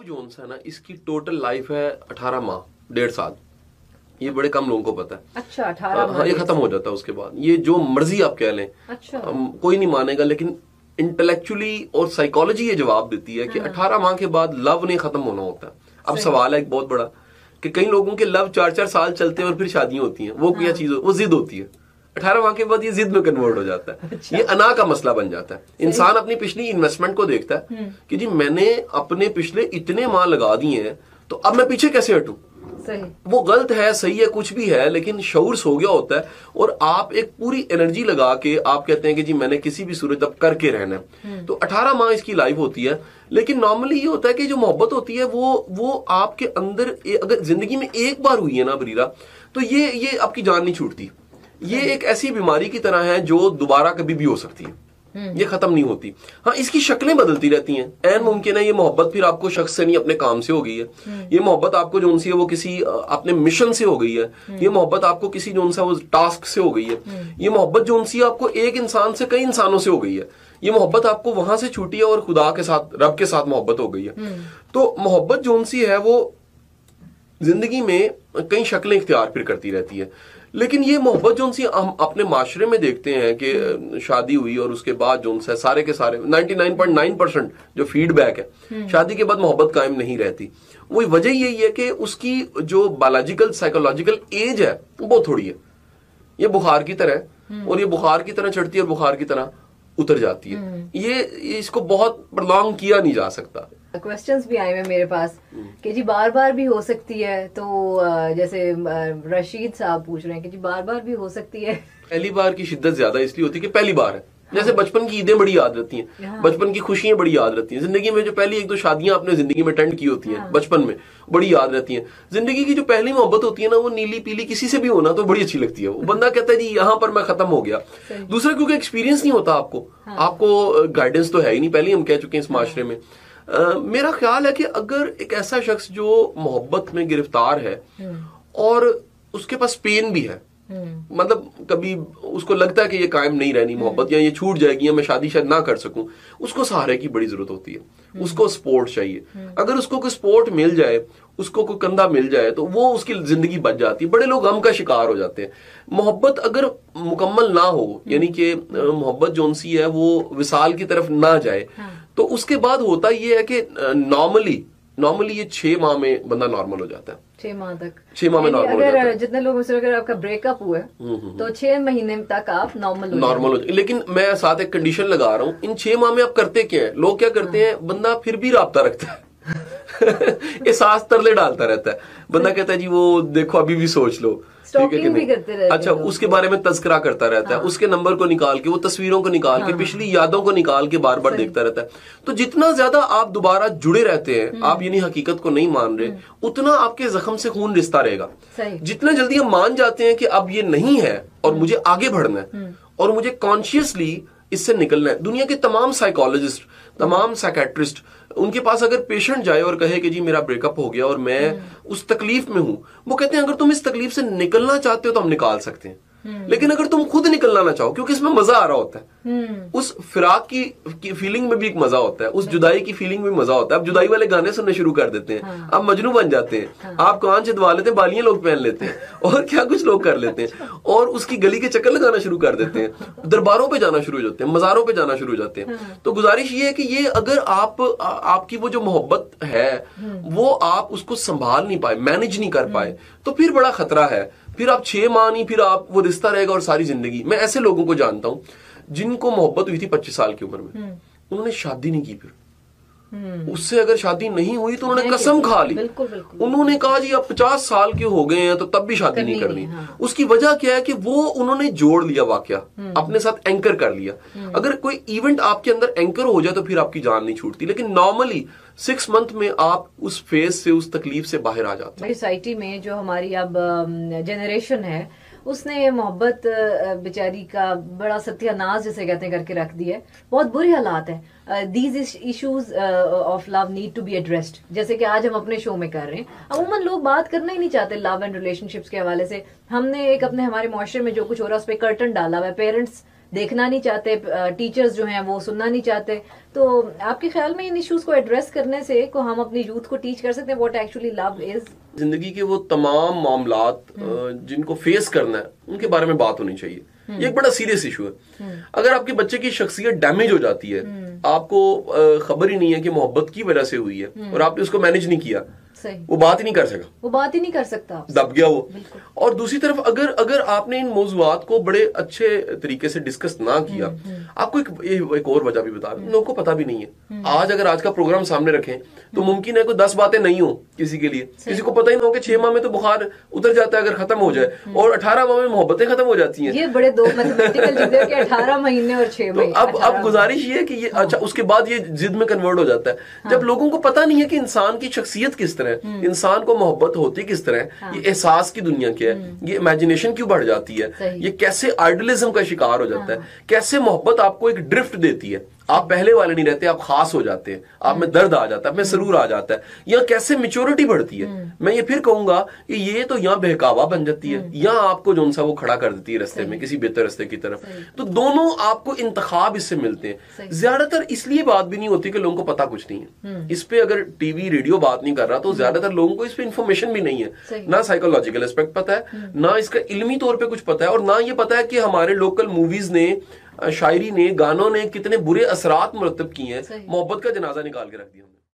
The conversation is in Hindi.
लव जोन्स है ना, इसकी टोटल लाइफ है 18 माह, 1.5 साल। ये बड़े कम लोगों को पता है। अच्छा, 18 माह। ये खत्म हो जाता है उसके बाद। ये जो मर्जी आप कह लें, अच्छा, कोई नहीं मानेगा, लेकिन इंटेलेक्चुअली और साइकोलॉजी ये जवाब देती है कि 18 माह के बाद लव नहीं खत्म होना होता है। अब सवाल है एक बहुत बड़ा कि कई लोगों के लव 4-4 साल चलते हैं और फिर शादियां होती हैं। वो क्या चीज, वो जिद होती है। 18 माह के बाद ये जिद में कन्वर्ट हो जाता है। अच्छा। ये अना का मसला बन जाता है। इंसान अपनी पिछली इन्वेस्टमेंट को देखता है कि जी मैंने अपने पिछले इतने माह लगा दिए हैं, तो अब मैं पीछे कैसे हटूं। सही। वो गलत है, सही है, कुछ भी है, लेकिन शऊर सो गया होता है और आप एक पूरी एनर्जी लगा के आप कहते हैं कि जी मैंने किसी भी सूरत अब करके रहना है। तो 18 माह इसकी लाइफ होती है। लेकिन नॉर्मली ये होता है कि जो मोहब्बत होती है वो आपके अंदर अगर जिंदगी में एक बार हुई है ना बरीरा, तो ये आपकी जान नहीं छूटती। ये एक ऐसी बीमारी की तरह है जो दोबारा कभी भी हो सकती है, ये खत्म नहीं होती। हाँ, इसकी शक्लें बदलती रहती हैं। ऐन मुमकिन है ये मोहब्बत फिर आपको शख्स से नहीं अपने काम से हो गई है। ये मोहब्बत आपको जो उनसे है वो किसी अपने मिशन से हो गई है। ये मोहब्बत आपको किसी जो उनसे वो टास्क से हो गई है। ये मोहब्बत जो उनसी आपको एक इंसान से कई इंसानों से हो गई है। ये मोहब्बत आपको वहां से छूटी है और खुदा के साथ, रब के साथ मोहब्बत हो गई है। तो मोहब्बत जो उनसी है वो जिंदगी में कई शक्लें इख्तियार फिर करती रहती है। लेकिन ये मोहब्बत जो उनसे हम अपने माशरे में देखते हैं कि शादी हुई और उसके बाद जो उनसे सारे के सारे 99.9% जो फीडबैक है, शादी के बाद मोहब्बत कायम नहीं रहती। वो वजह यही है कि उसकी जो बायोलॉजिकल साइकोलॉजिकल एज है वो थोड़ी है। ये बुखार की तरह है और ये बुखार की तरह चढ़ती है और बुखार की तरह उतर जाती है। ये इसको बहुत प्रलॉन्ग किया नहीं जा सकता। क्वेश्चंस भी आए हैं मेरे पास कि जी बार बार भी हो सकती है। तो जैसे रशीद साहब पूछ रहे हैं कि जी बार बार भी हो सकती है। पहली बार की शिद्दत ज्यादा इसलिए होती है कि पहली बार है। जैसे बचपन की ईदें बड़ी याद रहती हैं, बचपन की खुशियां बड़ी याद रहती हैं। जिंदगी में जो पहली 1-2 शादियां आपने जिंदगी में अटेंड की होती हैं बचपन में, बड़ी याद रहती हैं। जिंदगी की जो पहली मोहब्बत होती है ना, वो नीली पीली किसी से भी होना तो बड़ी अच्छी लगती है। वो बंदा कहता है जी यहाँ पर मैं खत्म हो गया। दूसरा क्योंकि एक्सपीरियंस नहीं होता आपको गाइडेंस तो है ही नहीं, पहले हम कह चुके हैं इस माशरे में। मेरा ख्याल है कि अगर एक ऐसा शख्स जो मोहब्बत में गिरफ्तार है और उसके पास पेन भी है, मतलब कभी उसको लगता है कि ये कायम नहीं रहनी मोहब्बत, या ये छूट जाएगी, या मैं शादी शायद ना कर सकूं, उसको सहारे की बड़ी जरूरत होती है। उसको सपोर्ट चाहिए। अगर उसको कोई सपोर्ट मिल जाए, उसको कोई कंधा मिल जाए, तो वो उसकी जिंदगी बच जाती है। बड़े लोग गम का शिकार हो जाते हैं। मोहब्बत अगर मुकम्मल ना हो, यानी कि मोहब्बत जोन सी है वो विसाल की तरफ ना जाए, तो उसके बाद होता ये है कि नॉर्मली ये 6 माह में बंदा नॉर्मल हो जाता है। 6 माह तक, 6 माह में नॉर्मल हो जाता है। जितने लोगों से अगर आपका ब्रेकअप हुआ है तो 6 महीने तक आप नॉर्मल हो जाए। लेकिन मैं साथ एक कंडीशन लगा रहा हूँ, इन 6 माह में आप करते क्या है? लोग क्या करते हैं, बंदा फिर भी राब्ता रखता है ये सांस तरले डालता रहता है। बंदा कहता है जी वो देखो अभी भी सोच लो, ठीक है कि नहीं। अच्छा, उसके बारे में तस्करा करता रहता है, उसके नंबर को निकाल के, वो तस्वीरों को निकाल के, पिछली यादों को निकाल के बार बार देखता रहता है। तो जितना ज्यादा आप दोबारा जुड़े रहते हैं, आप यानी हकीकत को नहीं मान रहे, उतना आपके जख्म से खून रिश्ता रहेगा। जितना जल्दी हम मान जाते हैं कि अब ये नहीं है और मुझे आगे बढ़ना है और मुझे कॉन्शियसली इससे निकलना है। दुनिया के तमाम साइकोलॉजिस्ट, तमाम साइकेट्रिस्ट, उनके पास अगर पेशेंट जाए और कहे कि जी मेरा ब्रेकअप हो गया और मैं उस तकलीफ में हूं, वो कहते हैं अगर तुम इस तकलीफ से निकलना चाहते हो तो हम निकाल सकते हैं, लेकिन अगर तुम खुद निकलना ना चाहो, क्योंकि इसमें मजा आ रहा होता है, उस फिराक की फीलिंग में भी एक मजा होता है, उस जुदाई की फीलिंग में मजा होता है। अब जुदाई वाले गाने सुनने शुरू कर देते हैं, आप मजनू बन जाते हैं, आप कान छिदवा लेते हैं, बालियां लोग पहन लेते हैं और क्या कुछ लोग कर लेते हैं, और उसकी गली के चक्कर लगाना शुरू कर देते हैं, दरबारों पे जाना शुरू हो जाते हैं, मजारों पे जाना शुरू हो जाते हैं। तो गुजारिश ये है कि ये अगर आपकी वो जो मोहब्बत है वो आप उसको संभाल नहीं पाए, मैनेज नहीं कर पाए, तो फिर बड़ा खतरा है। फिर आप 6 माह नहीं, फिर आप वो रिश्ता रहेगा और सारी जिंदगी। मैं ऐसे लोगों को जानता हूं जिनको मोहब्बत हुई थी 25 साल की उम्र में, उन्होंने शादी नहीं की, फिर उससे अगर शादी नहीं हुई तो उन्होंने कसम खा ली। उन्होंने कहा जी अब 50 साल के हो गए हैं तो तब भी शादी नहीं करनी। उसकी वजह क्या है कि वो उन्होंने जोड़ लिया, वाकया अपने साथ एंकर कर लिया। अगर कोई इवेंट आपके अंदर एंकर हो जाए तो फिर आपकी जान नहीं छूटती, लेकिन नॉर्मली 6 मंथ में आप उस फेज से, उस तकलीफ से बाहर आ जाते हैं। सोसाइटी में जो हमारी अब जनरेशन है उसने मोहब्बत बेचारी का बड़ा सत्यानाश जैसे कहते हैं करके रख दिया है। बहुत बुरे हालात है। These issues of love need to be addressed, जैसे कि आज हम अपने शो में कर रहे हैं। अमूमन लोग बात करना ही नहीं चाहते लव एंड रिलेशनशिप्स के हवाले से। हमने एक अपने हमारे मुआशरे में जो कुछ हो रहा है उस पर कर्टन डाला हुआ है। पेरेंट्स देखना नहीं चाहते, टीचर्स जो हैं वो सुनना नहीं चाहते। तो आपके ख्याल में इन इश्यूज को एड्रेस करने से को हम अपनी यूथ को टीच कर सकते हैं व्हाट एक्चुअली लव इज? जिंदगी के वो तमाम मामलात जिनको फेस करना है उनके बारे में बात होनी चाहिए। ये एक बड़ा सीरियस इशू है। अगर आपके बच्चे की शख्सियत डैमेज हो जाती है, आपको खबर ही नहीं है कि मोहब्बत की वजह से हुई है और आपने उसको मैनेज नहीं किया, वो बात ही नहीं कर सका, वो बात ही नहीं कर सकता, दब गया वो। और दूसरी तरफ अगर आपने इन मौजूआत को बड़े अच्छे तरीके से डिस्कस ना किया, आपको एक और वजह भी बता, लोगों को पता भी नहीं है। आज का प्रोग्राम सामने रखें तो मुमकिन है कोई 10 बातें नहीं हो किसी के लिए, किसी को पता ही ना हो कि 6 माह में तो बुखार उतर जाता है अगर खत्म हो जाए, और 18 माह में मोहब्बतें खत्म हो जाती हैं। ये बड़े दो मैथमेटिकल चीजें कि 18 महीने और 6 महीने। तो अब गुजारिश ये है कि ये अच्छा, उसके बाद ये जिद में कन्वर्ट हो जाता है। जब लोगों को पता नहीं है कि इंसान की शख्सियत किस तरह है, इंसान को मोहब्बत होती किस तरह है, ये एहसास की दुनिया क्या है, ये इमेजिनेशन क्यों बढ़ जाती है, ये कैसे आइडलिज्म का शिकार हो जाता है, कैसे मोहब्बत आपको एक ड्रिफ्ट देती है, आप पहले वाले नहीं रहते, आप खास हो जाते हैं, आप में दर्द आ जाता है, आप में सरूर आ जाता है, या कैसे मैच्योरिटी बढ़ती है। मैं ये फिर कहूंगा कि ये तो यहाँ बहकावा बन जाती है, या आपको जो सा वो खड़ा कर देती है रास्ते में किसी बेहतर रास्ते की तरफ। तो दोनों आपको इंतखाब इससे मिलते हैं। ज्यादातर इसलिए बात भी नहीं होती कि लोगों को पता कुछ नहीं है इस पे। अगर टीवी रेडियो बात नहीं कर रहा तो ज्यादातर लोगों को इस पे इंफॉर्मेशन भी नहीं है, ना साइकोलॉजिकल एस्पेक्ट पता है, ना इसका इल्मी तौर पे कुछ पता है, और ना ये पता है कि हमारे लोकल मूवीज ने, शायरी ने, गानों ने कितने बुरे असरात मुरतब किए हैं। मोहब्बत का जनाजा निकाल के रख दिया।